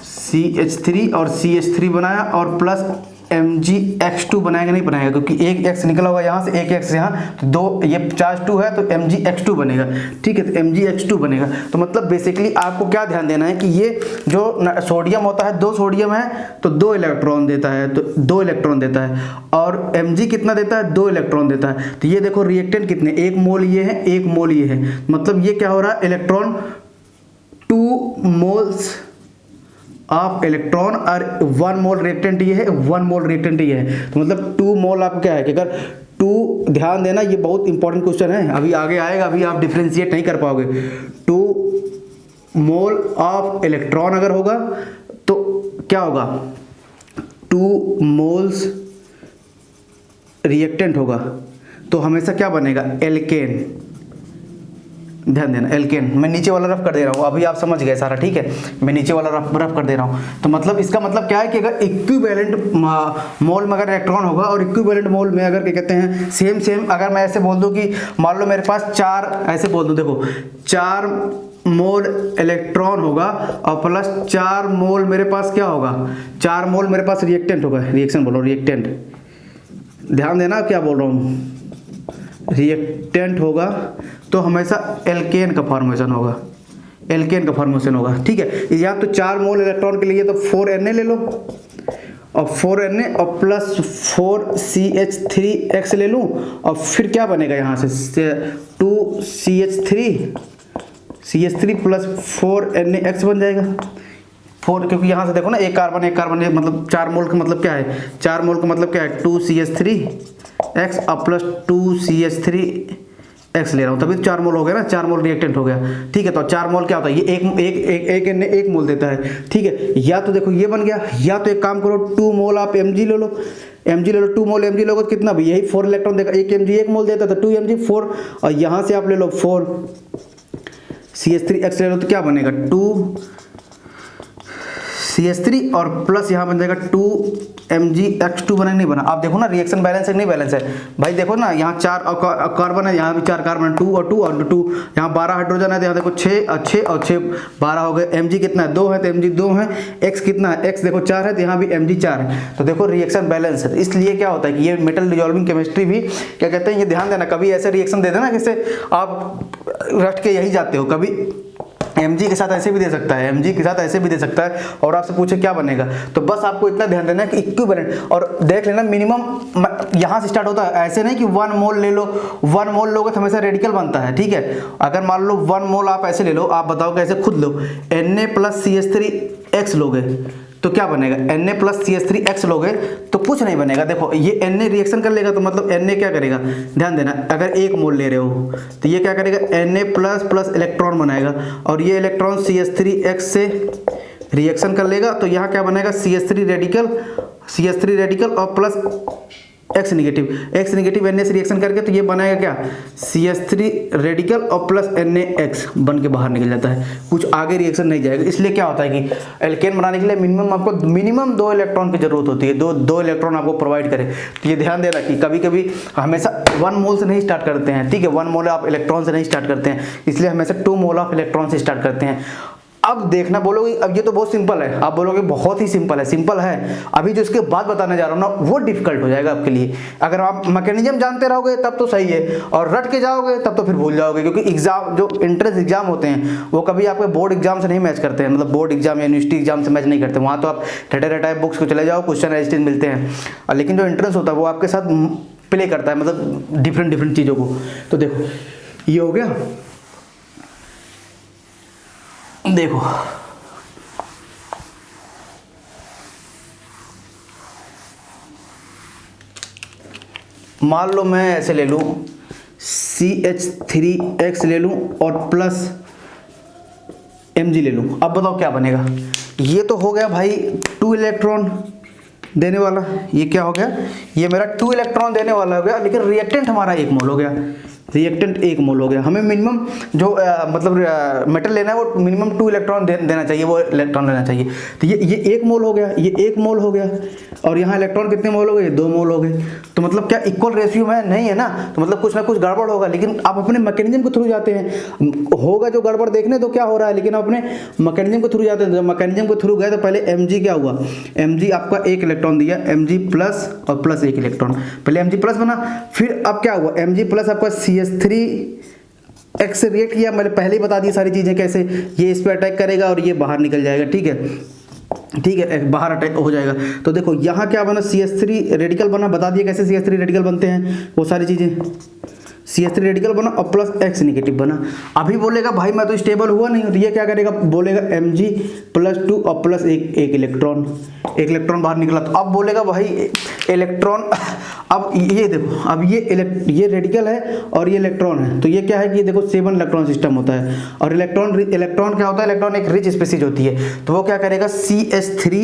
CH3 और CH3 बनाया, और प्लस MgX2 बनाएगा, नहीं बनाएगा, क्योंकि एक X निकला होगा यहाँ से, एक X यहाँ, तो 2 ये चार्ज 2 है तो MgX2 बनेगा, ठीक है, तो MgX2 बनेगा। तो मतलब बेसिकली आपको क्या ध्यान देना है कि ये जो सोडियम होता है, 2 सोडियम है तो 2 इलेक्ट्रॉन देता है, तो 2 इलेक्ट्रॉन देता है, और Mg कितना देता है, 2 इलेक्ट्रॉन देता है। तो ये देखो रिएक्टेंट कितने, 1 मोल ये है, 1 मोल ये है, मतलब ये क्या हो रहा है, इलेक्ट्रॉन 2 मोल्स ऑफ इलेक्ट्रॉन, और 1 मोल रिएक्टेंट ये है, 1 मोल रिएक्टेंट ये है, तो मतलब 2 मोल आपको क्या है कि अगर 2, ध्यान देना ये बहुत इंपॉर्टेंट क्वेश्चन है, अभी आगे आएगा, अभी आप डिफ्रेंशिएट नहीं कर पाओगे। 2 मोल ऑफ इलेक्ट्रॉन अगर होगा तो क्या होगा, 2 मोल्स रिएक्टेंट होगा, तो हमेशा क्या बनेगा, एल्केन, ध्यान देना, एल्केन। मैं नीचे वाला रफ कर दे रहा हूँ, अभी आप समझ गए सारा, ठीक है, मैं नीचे वाला रफ कर दे रहा हूँ। तो मतलब इसका मतलब क्या है कि अगर इक्विवेलेंट मोल में अगर इलेक्ट्रॉन होगा, और इक्विवेलेंट मोल में अगर क्या कहते हैं, सेम अगर मैं ऐसे बोल दूँ कि मान लो मेरे पास 4, ऐसे बोल दूँ, देखो 4 मोल इलेक्ट्रॉन होगा और प्लस 4 मोल मेरे पास क्या होगा, 4 मोल मेरे पास रिएक्टेंट होगा, रिएक्शन बोलो, रिएक्टेंट, ध्यान देना क्या बोल रहा हूँ, रिएक्टेंट होगा, तो हमेशा एल्केन का फॉर्मेशन होगा, एल्केन का फॉर्मेशन होगा, ठीक है। या तो 4 मोल इलेक्ट्रॉन के लिए तो 4Na ले लो, और 4Na और प्लस 4CH3X ले लूँ, और फिर क्या बनेगा यहाँ से 2CH3 प्लस 4NaX बन जाएगा, 4, क्योंकि यहाँ से देखो ना, एक कार्बन मतलब 4 मोल का मतलब क्या है, 4 मोल का मतलब क्या है, 2CH3X और प्लस 2CH3 एक्स ले रहा हूँ, तभी तो 4 मोल हो गया ना, 4 मोल रिएक्टेंट हो गया। ठीक है, तो 4 मोल क्या होता है, ये एक एन 1 मोल देता है। ठीक है, या तो देखो ये बन गया, या तो एक काम करो 2 मोल आप mg ले लो, 2 मोल mg लोगे तो कितना भी, यही 4 इलेक्ट्रॉन देगा, 1 mg 1 मोल देता है तो 2 mg 4, और यहाँ से आप ले लो 4 CH3x ले लो तो क्या बनेगा 2 CH3 और प्लस यहाँ बन जाएगा 2 MgX2 बना नहीं बना। आप देखो ना रिएक्शन बैलेंस है नहीं बैलेंस है भाई, देखो ना यहाँ 4 कार्बन है, यहाँ भी 4 कार्बन, 2 और 2 और 2, यहाँ 12 हाइड्रोजन है तो यहाँ देखो 6 और 6 और 6 12 हो गए। Mg कितना है 2 है तो Mg 2 है, X कितना है X देखो 4 है तो यहाँ भी Mg 4 है। तो देखो रिएक्शन बैलेंस है, इसलिए क्या होता है कि ये मेटल डिजॉल्विंग केमिस्ट्री भी क्या कहते हैं, ये ध्यान देना, कभी ऐसे रिएक्शन दे देना जैसे आप रट के यही जाते हो, कभी Mg के साथ ऐसे भी दे सकता है, Mg के साथ ऐसे भी दे सकता है, और आपसे पूछे क्या बनेगा, तो बस आपको इतना ध्यान देना है कि इक्विवेलेंट, और देख लेना मिनिमम यहाँ से स्टार्ट होता है, ऐसे नहीं कि 1 मोल ले लो, 1 मोल लोगे तो हमेशा रेडिकल बनता है। ठीक है, अगर मान लो 1 मोल आप ऐसे ले लो, आप बताओ कैसे, खुद लो, Na प्लस CH3x लोगे तो क्या बनेगा, Na प्लस CH3x लोगे तो कुछ नहीं बनेगा। देखो ये Na रिएक्शन कर लेगा तो मतलब Na क्या करेगा, ध्यान देना, अगर 1 मोल ले रहे हो तो ये क्या करेगा, Na प्लस प्लस इलेक्ट्रॉन बनाएगा, और ये इलेक्ट्रॉन CH3x से रिएक्शन कर लेगा तो यहाँ क्या बनेगा, CH3 रेडिकल और प्लस X नेगेटिव Na से रिएक्शन करके तो ये बनाएगा क्या, CH3 रेडिकल और प्लस NaX बन के बाहर निकल जाता है, कुछ आगे रिएक्शन नहीं जाएगा। इसलिए क्या होता है कि एल्केन बनाने के लिए मिनिमम 2 इलेक्ट्रॉन की जरूरत होती है, दो इलेक्ट्रॉन आपको प्रोवाइड करे। तो ये ध्यान देना कि कभी कभी हमेशा 1 मोल से नहीं स्टार्ट करते हैं। ठीक है, 1 मोल आप इलेक्ट्रॉन से नहीं स्टार्ट करते हैं, इसलिए हमेशा 2 मोल ऑफ इलेक्ट्रॉन से स्टार्ट करते हैं। अब देखना बोलोगे, अब ये तो बहुत सिंपल है, आप बोलोगे बहुत ही सिंपल है, अभी जो इसके बाद बताने जा रहा हूँ ना वो डिफिकल्ट हो जाएगा आपके लिए। अगर आप मैकेनिज्म जानते रहोगे तब तो सही है, और रट के जाओगे तब तो फिर भूल जाओगे, क्योंकि एग्जाम जो एंट्रेंस एग्जाम होते हैं वो कभी आपके बोर्ड एग्जाम से नहीं मैच करते हैं, मतलब बोर्ड एग्जाम या यूनिवर्सिटी एग्जाम से मैच नहीं करते। वहाँ तो आप रटाए बुक्स को चले जाओ, क्वेश्चन एज मिलते हैं, लेकिन जो एंट्रेंस होता है वो आपके साथ प्ले करता है, मतलब डिफरेंट चीज़ों को। तो देखो ये हो गया, देखो मान लो मैं ऐसे ले लूँ CH3x ले लूँ और प्लस Mg ले लूँ, अब बताओ क्या बनेगा। ये तो हो गया भाई 2 इलेक्ट्रॉन देने वाला, ये क्या हो गया, ये मेरा 2 इलेक्ट्रॉन देने वाला हो गया, लेकिन रिएक्टेंट हमारा 1 मोल हो गया, रिएक्टेंट 1 मोल हो गया। हमें मिनिमम जो मतलब मेटल लेना है वो मिनिमम 2 इलेक्ट्रॉन देना चाहिए, वो इलेक्ट्रॉन लेना चाहिए। तो ये 1 मोल हो गया, ये 1 मोल हो गया, और यहाँ इलेक्ट्रॉन कितने मोल हो गए, 2 मोल हो गए। तो मतलब क्या इक्वल रेशियो में नहीं है ना, तो मतलब कुछ ना कुछ गड़बड़ होगा, लेकिन आप अपने मैकेनिज्म के थ्रू जाते हैं, होगा जो गड़बड़ देखने तो क्या हो रहा है, लेकिन आप अपने मैकेनिज्म के थ्रू जाते हैं। जब मैकेनिज्म के थ्रू गए तो पहले Mg क्या हुआ, Mg आपका 1 इलेक्ट्रॉन दिया, Mg प्लस और प्लस 1 इलेक्ट्रॉन, पहले Mg प्लस बना, फिर अब क्या हुआ, Mg प्लस आपका CH3x से रिएक्ट किया, मैंने पहले ही बता दी सारी चीज़ें कैसे, ये इस पर अटैक करेगा और ये बाहर निकल जाएगा। ठीक है, बाहर अटैक हो जाएगा। तो देखो यहाँ क्या बना, CH3 रेडिकल बना, बता दिया कैसे CH3 रेडिकल बनते हैं वो सारी चीज़ें, CH3 रेडिकल बना और प्लस X नेगेटिव बना। अभी बोलेगा भाई मैं तो स्टेबल हुआ नहीं हूँ, तो ये क्या करेगा, बोलेगा Mg प्लस 2 और प्लस एक इलेक्ट्रॉन बाहर निकला। तो अब बोलेगा भाई इलेक्ट्रॉन, अब ये देखो, अब ये रेडिकल है और ये इलेक्ट्रॉन है, तो ये क्या है कि ये देखो 7 इलेक्ट्रॉन सिस्टम होता है, और इलेक्ट्रॉन क्या होता है, इलेक्ट्रॉन एक रिच स्पीसीज होती है, तो वो क्या करेगा, CH3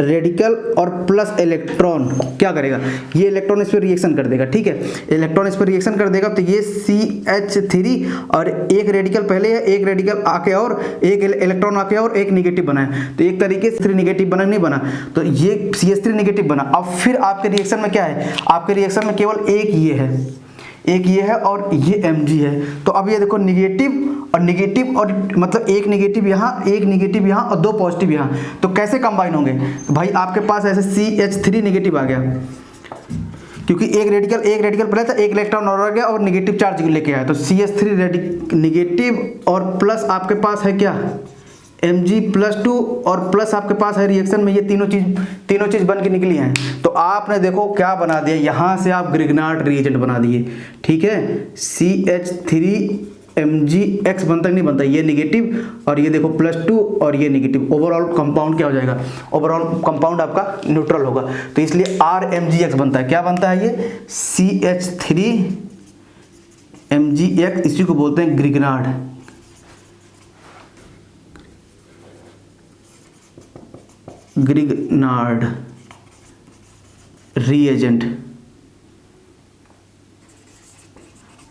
रेडिकल और प्लस इलेक्ट्रॉन क्या करेगा, ये इलेक्ट्रॉन इस पर रिएक्शन कर देगा। ठीक है, इलेक्ट्रॉन इस पर रिएक्शन कर देगा, तो ये CH3 और एक रेडिकल पहले है, एक रेडिकल आके और एक इलेक्ट्रॉन आके और एक नेगेटिव बना है, तो एक तरीके से 3 नेगेटिव बना नहीं बना, तो ये CH3 नेगेटिव बना। अब फिर आपके रिएक्शन में क्या है, आपके रिएक्शन में केवल एक ये है और ये Mg है। तो अब ये देखो नेगेटिव और मतलब एक नेगेटिव यहाँ और 2 पॉजिटिव यहाँ, तो कैसे कंबाइन होंगे, तो भाई आपके पास ऐसे CH3 नेगेटिव आ गया, क्योंकि एक रेडिकल पहले था, एक इलेक्ट्रॉन और आ गया और नेगेटिव चार्ज लेके आया, तो CH3 नेगेटिव और प्लस आपके पास है क्या, Mg प्लस 2 और प्लस आपके पास है रिएक्शन में ये तीनों चीज बन के निकली हैं। तो आपने देखो क्या बना दिया, यहाँ से आप ग्रिग्नार्ड रिएजेंट बना दिए। ठीक है, CH3 MgX बनता नहीं बनता, ये नेगेटिव और ये देखो प्लस 2 और ये नेगेटिव, ओवरऑल कंपाउंड क्या हो जाएगा, ओवरऑल कंपाउंड आपका न्यूट्रल होगा, तो इसलिए RMgX बनता है। क्या बनता है ये, CH3 Mgx, इसी को बोलते हैं ग्रिग्नार्ड। Grignard reagent.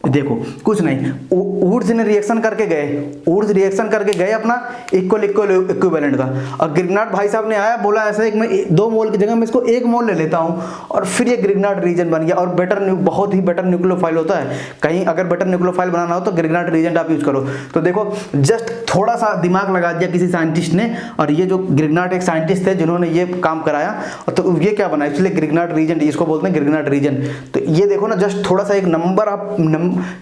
देखो कुछ नहीं, वुड्स ने रिएक्शन करके गए, वुड्स रिएक्शन करके गए अपना इक्वल इक्विवेलेंट का, और ग्रिग्नार्ड भाई साहब ने आया बोला ऐसा है कि मैं 2 मोल की जगह मैं इसको 1 मोल ले लेता हूं, और फिर ये ग्रिग्नार्ड रीजन बन गया। और बहुत ही बेटर न्यूक्लियोफाइल होता है। कहीं अगर बेटर न्यूक्लियोफाइल बनाना हो तो ग्रिग्नार्ड रीजन आप यूज करो। तो देखो जस्ट थोड़ा सा दिमाग लगा दिया किसी साइंटिस्ट ने, और ये जो ग्रिग्नार्ड एक साइंटिस्ट थे जिन्होंने ये काम कराया, तो ये क्या बना, इसलिए ग्रिग्नार्ड रीजन, इसको बोलते हैं ग्रिग्नार्ड रीजन। तो ये देखो ना, जस्ट थोड़ा सा एक नंबर आप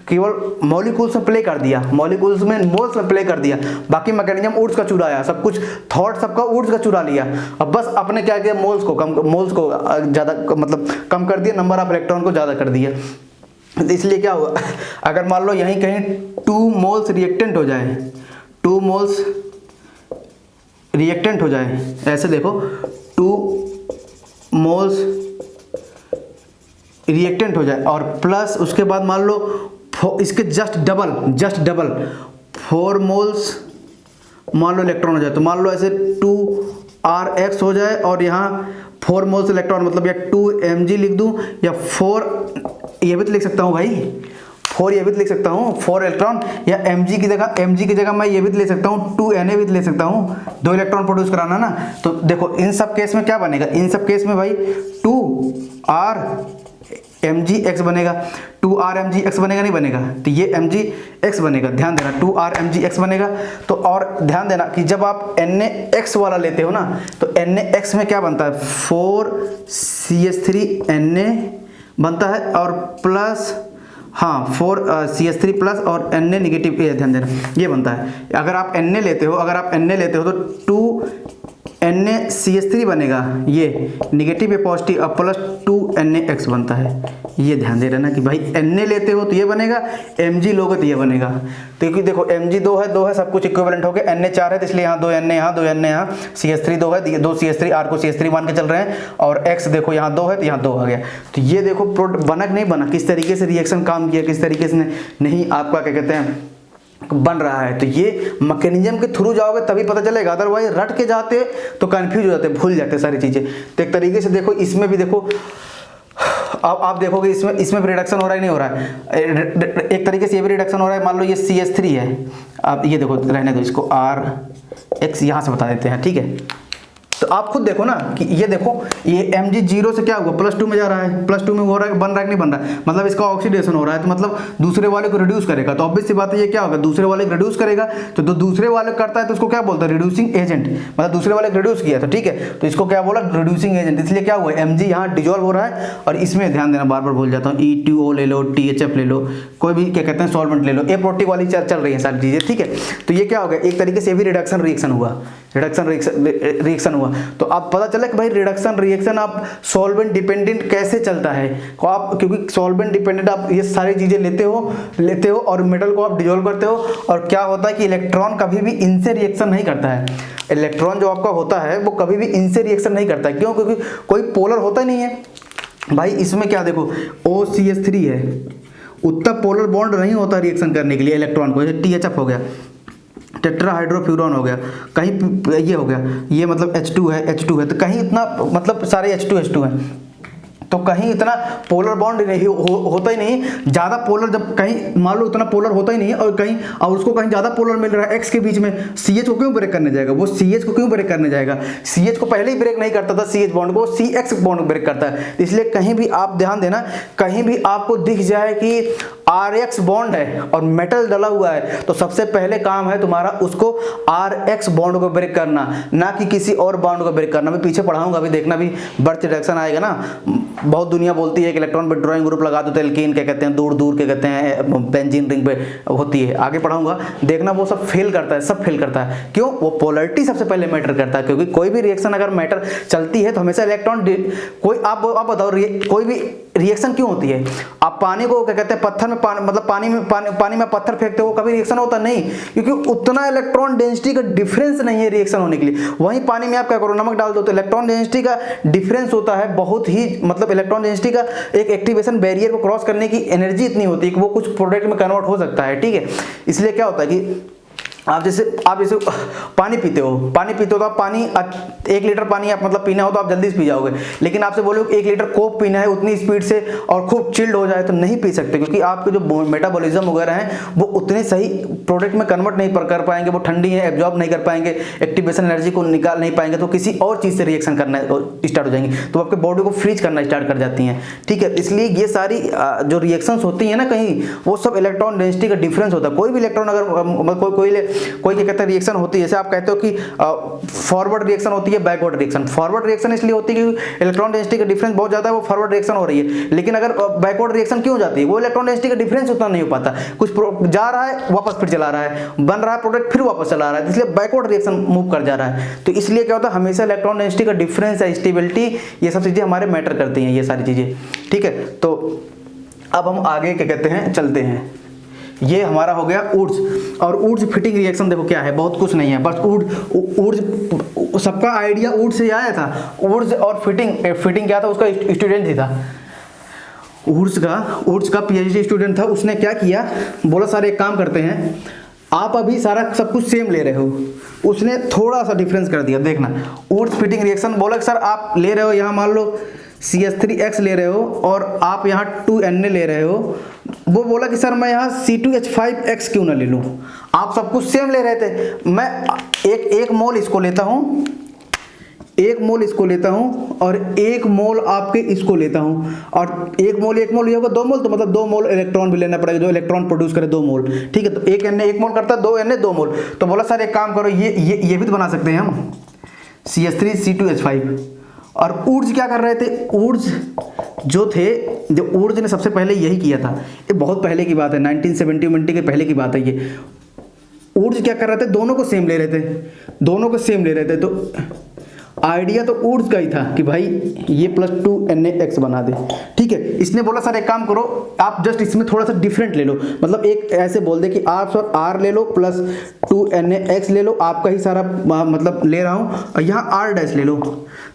केवल मॉलिक्यूल्स में प्ले कर दिया, मॉलिक्यूल्स में मोल्स में प्ले कर दिया, बाकी मैकेनिज्म वुड्स का चुराया, सब कुछ थॉट सबका वुड्स का चुरा लिया। अब बस अपने क्या किया, मोल्स को ज़्यादा मतलब कम कर दिया, नंबर ऑफ इलेक्ट्रॉन को ज़्यादा कर दिया। तो इसलिए क्या हुआ, अगर मान लो यहीं कहीं 2 मोल्स रिएक्टेंट हो जाए, 2 मोल्स रिएक्टेंट हो जाए, ऐसे देखो 2 मोल्स रिएक्टेंट हो जाए, और प्लस उसके बाद मान लो इसके जस्ट डबल 4 मोल्स मान लो इलेक्ट्रॉन हो जाए, तो मान लो ऐसे 2Rx हो जाए, और यहाँ 4 मोल्स इलेक्ट्रॉन, मतलब या 2Mg लिख दूं, या 4 ये भी तो लिख सकता हूँ भाई, 4 ये भी तो लिख सकता हूँ, 4 इलेक्ट्रॉन, या Mg की जगह मैं ये भी तो ले सकता हूँ, 2Na भी तो ले सकता हूँ, 2 इलेक्ट्रॉन प्रोड्यूस कराना ना। तो देखो इन सब केस में क्या बनेगा, इन सब केस में भाई 2RMgx बनेगा, 2RMgx बनेगा, नहीं बनेगा, तो ये Mgx बनेगा, ध्यान देना 2RMgx बनेगा। तो और ध्यान देना कि जब आप NaX वाला लेते हो ना, तो NaX में क्या बनता है, 4CH3Na बनता है, और प्लस 4CH3 प्लस और Na निगेटिव, ध्यान देना ये बनता है। अगर आप Na लेते हो, तो 2NaCH3 बनेगा, ये निगेटिव है पॉजिटिव, अब प्लस 2NaX बनता है। ये ध्यान दे रहना कि भाई Na लेते हो तो ये बनेगा, Mg लोगे तो ये बनेगा। तो क्योंकि देखो Mg 2 है, सब कुछ इक्विवेलेंट हो गया, Na 4 है, तो इसलिए यहाँ 2 Na, यहाँ 2 Na, यहाँ CH3 2 है, 2 CH3, R को CH3 मान के चल रहे हैं, और X देखो यहाँ 2 है, तो यहाँ 2 आ गया। तो ये देखो बना कि नहीं बना, किस तरीके से रिएक्शन काम किया, किस तरीके से नहीं आपका क्या कहते हैं बन रहा है। तो ये मैकेनिज्म के थ्रू जाओगे तभी पता चलेगा, अदरवाइज रट के जाते तो कंफ्यूज हो जाते, भूल जाते सारी चीज़ें। तो एक तरीके से देखो इसमें भी देखो, अब आप देखोगे इसमें भी रिडक्शन हो रहा है, नहीं हो रहा है, एक तरीके से ये भी रिडक्शन हो रहा है। मान लो ये CH3 है, आप ये देखो, रहने दो इसको, RX यहाँ से बता देते हैं, ठीक है। तो आप खुद देखो ना कि ये देखो, ये Mg 0 से क्या हुआ, +2 में जा रहा है, +2 में हो रहा है, बन रहा है कि नहीं बन रहा है, मतलब इसका ऑक्सीडेशन हो रहा है, तो मतलब दूसरे वाले को रिड्यूस करेगा। तो ऑब्वियस सी बात है, ये क्या होगा, दूसरे वाले को रिड्यूस करेगा। तो दूसरे वाले करता है तो उसको क्या बोलता है, रिड्यूसिंग एजेंट, मतलब दूसरे वाले को रिड्यूस किया, तो ठीक है, तो इसको क्या बोला, रिड्यूसिंग एजेंट। इसलिए क्या हुआ, Mg यहाँ डिजोल्व हो रहा है। और इसमें ध्यान देना, बार बार भूल जाता हूँ, E2O ले लो, THF ले लो, कोई भी क्या कहते हैं सॉल्वेंट ले लो, एप्रोटिक वाली चल रही है सारी चीज़ें, ठीक है। तो ये क्या हो गया, एक तरीके से भी रिडक्शन रिएक्शन हुआ। तो आप पता चला कि भाई रिडक्शन रिएक्शन आप सॉल्वेंट डिपेंडेंट कैसे चलता है, तो आप क्योंकि सॉल्वेंट डिपेंडेंट आप ये सारी चीजें लेते हो और मेटल को आप डिजोल्व करते हो, और क्या होता है कि इलेक्ट्रॉन कभी भी इनसे रिएक्शन नहीं करता है। इलेक्ट्रॉन जो आपका होता है वो कभी भी इनसे रिएक्शन नहीं करता है, क्यों, क्योंकि कोई पोलर होता ही नहीं है भाई। इसमें क्या देखो, OCH3 है, उतना पोलर बॉन्ड नहीं होता रिएक्शन करने के लिए इलेक्ट्रॉन को, जैसे THF हो गया, टेट्राहाइड्रोफ्यूरॉन हो गया, कहीं ये हो गया, ये मतलब H2 है, तो कहीं इतना मतलब सारे H2 है, तो कहीं इतना पोलर बॉन्ड नहीं होता ही नहीं। ज़्यादा पोलर जब कहीं मान लो उतना पोलर होता ही नहीं है, और कहीं और उसको कहीं ज़्यादा पोलर मिल रहा है X के बीच में, CH को क्यों ब्रेक करने जाएगा, वो CH को क्यों ब्रेक करने जाएगा, CH को पहले ही ब्रेक नहीं करता था, CH बॉन्ड को CX बॉन्ड ब्रेक करता है। इसलिए कहीं भी आप ध्यान देना, कहीं भी आपको दिख जाए कि RX बॉन्ड है और मेटल डला हुआ है, तो सबसे पहले काम है तुम्हारा उसको RX बॉन्ड को ब्रेक करना, ना कि किसी और बॉन्ड को ब्रेक करना। मैं पीछे पढ़ाऊंगा, अभी देखना भी बर्थ रिडक्शन आएगा ना, बहुत दुनिया बोलती है कि इलेक्ट्रॉन विड्रॉइंग ग्रुप लगा दो तो एल्कीन क्या कहते हैं, दूर क्या कहते हैं, बेंजीन रिंग पे होती है, आगे पढ़ाऊंगा देखना, वो सब फेल करता है, सब फेल करता है। क्यों, वो पोलरिटी सबसे पहले मैटर करता है, क्योंकि कोई भी रिएक्शन अगर मैटर चलती है तो हमेशा इलेक्ट्रॉन कोई आप बताओ कोई भी रिएक्शन क्यों होती है। आप पानी को क्या कहते हैं, पत्थर में मतलब पानी में पत्थर फेंकते हो, कभी रिएक्शन होता नहीं, क्योंकि उतना इलेक्ट्रॉन डेंसिटी का डिफरेंस नहीं है रिएक्शन होने के लिए। वहीं पानी में आप क्या करो, नमक डाल दो, तो इलेक्ट्रॉन डेंसिटी का डिफरेंस होता है बहुत ही मतलब मतलब इलेक्ट्रॉन डेंसिटी का एक एक्टिवेशन बैरियर को क्रॉस करने की एनर्जी इतनी होती है कि वो कुछ प्रोडक्ट में कन्वर्ट हो सकता है, ठीक है। इसलिए क्या होता है कि आप जैसे पानी पीते हो तो आप पानी 1 लीटर पानी आप मतलब पीना हो तो आप जल्दी से पी जाओगे, लेकिन आपसे बोलो 1 लीटर कोक पीना है उतनी स्पीड से और खूब चिल्ड हो जाए तो नहीं पी सकते, क्योंकि आपके जो मेटाबॉलिज्म वगैरह हैं वो उतने सही प्रोडक्ट में कन्वर्ट नहीं कर पाएंगे, वो ठंडी है एब्जॉर्ब नहीं कर पाएंगे, एक्टिवेशन एनर्जी को निकाल नहीं पाएंगे, तो किसी और चीज़ से रिएक्शन करना स्टार्ट हो जाएंगे, तो आपके बॉडी को फ्रीज करना स्टार्ट कर जाती हैं, ठीक है। इसलिए ये सारी जो रिएक्शंस होती हैं ना कहीं, वो सब इलेक्ट्रॉन डेंसिटी का डिफरेंस होता है। कोई भी इलेक्ट्रॉन अगर कोई क्या कहते हैं रिएक्शन होती है, जैसे आप कहते हो कि फॉरवर्ड रिएक्शन होती है, बैकवर्ड रिएक्शन। फॉरवर्ड रिएक्शन इसलिए होती है कि इलेक्ट्रॉन डेंसिटी का डिफरेंस बहुत ज्यादा है, वो फॉरवर्ड रिएक्शन हो रही है। लेकिन अगर बैकवर्ड रिएक्शन क्यों जाती है, वो इलेक्ट्रॉन डेंसिटी का डिफरेंस उतना नहीं हो पाता, कुछ जा रहा है वापस फिर चला रहा है, बन रहा है प्रोडक्ट फिर वापस चला रहा है, इसलिए बैकवर्ड रिएक्शन मूव कर जा रहा है। तो इसलिए क्या होता है, हमेशा इलेक्ट्रॉन डेंसिटी का डिफरेंस है, स्टेबिलिटी, ये सब चीजें हमारे मैटर करती हैं, ये सारी चीजें, ठीक है। तो अब हम आगे क्या कहते हैं चलते हैं। ये हमारा हो गया ऊर्ज, और ऊर्ज फिटिंग रिएक्शन देखो क्या है, बहुत कुछ नहीं है, बस ऊर्ज सबका आइडिया ऊर्ज से आया था। ऊर्ज और फिटिंग क्या था, उसका स्टूडेंट ही था, ऊर्ज का पीएचडी स्टूडेंट था। उसने क्या किया, बोला सर एक काम करते हैं, आप अभी सारा सब कुछ सेम ले रहे हो, उसने थोड़ा सा डिफरेंस कर दिया। देखना ऊर्ज फिटिंग रिएक्शन, बोला सर आप ले रहे हो यहाँ मान लो CH3X ले रहे हो और आप यहाँ 2Na ले रहे हो, वो बोला कि सर मैं यहाँ C2H5X क्यों ना ले लूँ, आप सब कुछ सेम ले रहे थे, मैं एक मोल इसको लेता हूँ, 1 मोल इसको लेता हूँ और 1 मोल आपके इसको लेता हूँ, और 1 मोल ये होगा 2 मोल, तो मतलब 2 मोल इलेक्ट्रॉन भी लेना पड़ेगा, जो इलेक्ट्रॉन प्रोड्यूस करे 2 मोल, ठीक है। तो 1 मोल करता है, 2 मोल। तो बोला सर एक काम करो, ये भी तो बना सकते हैं हम, CH3C2H5। और ऊर्ज क्या कर रहे थे, ऊर्ज जो ऊर्ज ने सबसे पहले यही किया था, ये बहुत पहले की बात है, 1970 के पहले की बात है ये। ऊर्ज क्या कर रहे थे, दोनों को सेम ले रहे थे, तो आइडिया तो ऊर्ज का ही था कि भाई ये +2NaX बना दे, ठीक है। इसने बोला सर एक काम करो, आप जस्ट इसमें थोड़ा सा डिफरेंट ले लो, मतलब एक ऐसे बोल दे कि R और R ले लो +2NaX ले लो, आपका ही सारा मतलब ले रहा हूँ, और यहाँ R' ले लो।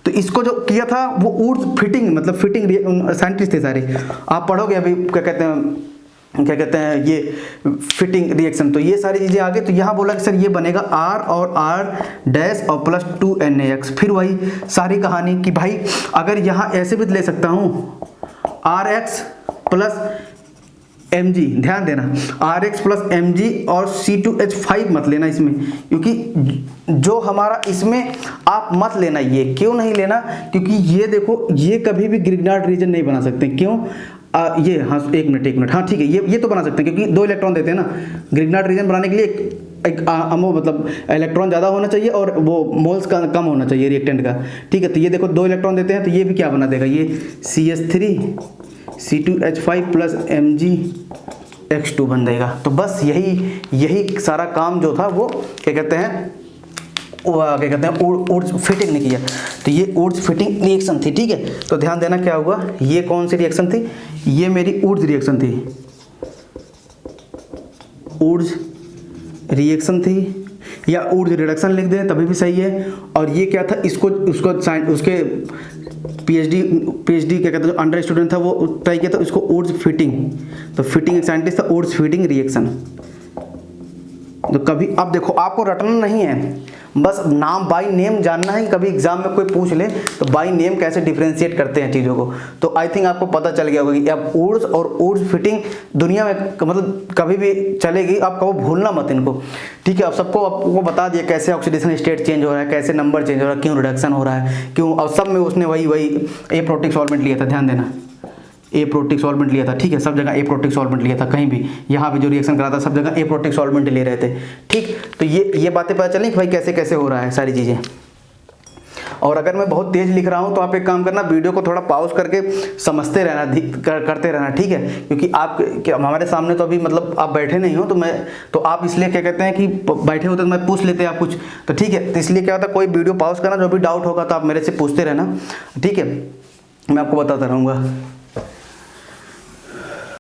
तो इसको जो किया था वो ऊर्ज फिटिंग, मतलब फिटिंग साइंटिस्ट थे सारे, आप पढ़ोगे अभी क्या कहते हैं ये फिटिंग रिएक्शन। तो ये सारी चीज़ें आ गई। तो यहाँ बोला कि सर ये बनेगा R और R' और +2NaX। फिर वही सारी कहानी कि भाई अगर यहाँ ऐसे भी ले सकता हूँ RX + Mg, ध्यान देना RX + Mg और C2H5 मत लेना इसमें, क्योंकि जो हमारा इसमें आप मत लेना। ये क्यों नहीं लेना, क्योंकि ये देखो ये कभी भी ग्रिग्नार्ड रीजन नहीं बना सकते। क्यों ये, हाँ एक मिनट, हाँ ठीक है, ये तो बना सकते हैं क्योंकि 2 इलेक्ट्रॉन देते हैं ना। ग्रिग्नार्ड रीजन बनाने के लिए एक मतलब इलेक्ट्रॉन ज़्यादा होना चाहिए और वो मोल्स का कम होना चाहिए रिएक्टेंट का, ठीक है। तो ये देखो 2 इलेक्ट्रॉन देते हैं, तो ये भी क्या बना देगा, ये CH3C2H5 + Mgx2 बन देगा। तो बस यही सारा काम जो था वो क्या कहते हैं ऊर्ज फिटिंग ने किया। तो ये ऊर्ज फिटिंग रिएक्शन थी, ठीक है। तो ध्यान देना क्या हुआ, ये कौन सी रिएक्शन थी, ये मेरी ऊर्ज रिएक्शन थी, ऊर्ज रिएक्शन थी, या ऊर्ज रिडक्शन लिख दें तभी भी सही है। और ये क्या था, उसके पीएचडी क्या कहते हैं अंडर स्टूडेंट था वो ट्राई किया था, उसको ऊर्ज फिटिंग। तो फिटिंग एक साइंटिस्ट था, ऊर्ज फिटिंग रिएक्शन। तो कभी अब देखो आपको रटना नहीं है, बस नाम बाय नेम जानना है। कभी एग्जाम में कोई पूछ ले तो बाय नेम कैसे डिफरेंशिएट करते हैं चीज़ों को, तो आई थिंक आपको पता चल गया होगा कि अब ऊर्ज और ऊर्ज फिटिंग दुनिया में मतलब कभी भी चलेगी, आप कभी भूलना मत इनको, ठीक है। अब सबको आपको बता दिया कैसे ऑक्सीडेशन स्टेट चेंज हो रहा है, कैसे नंबर चेंज हो रहा है, क्यों रिडक्शन हो रहा है, क्यों, और सब में उसने वही एप्रोटिक सॉल्वेंट लिया था, ध्यान देना एप्रोटिक सॉल्वेंट लिया था, ठीक है। सब जगह एप्रोटिक सॉल्वेंट लिया था, कहीं भी यहाँ पे जो रिएक्शन करा था सब जगह एप्रोटिक सॉल्वेंट ले रहे थे, ठीक। तो ये बातें पता चली कि भाई कैसे कैसे हो रहा है सारी चीज़ें। और अगर मैं बहुत तेज लिख रहा हूँ तो आप एक काम करना, वीडियो को थोड़ा पॉज करके समझते रहना, करते रहना, ठीक है। क्योंकि आप हमारे सामने तो अभी मतलब आप बैठे नहीं हो, तो आप इसलिए क्या कहते हैं कि बैठे होते तो मैं पूछ लेते आप कुछ, तो ठीक है। तो इसलिए क्या होता है, कोई वीडियो पॉज करना, जो भी डाउट होगा तो आप मेरे से पूछते रहना, ठीक है, मैं आपको बताता रहूँगा।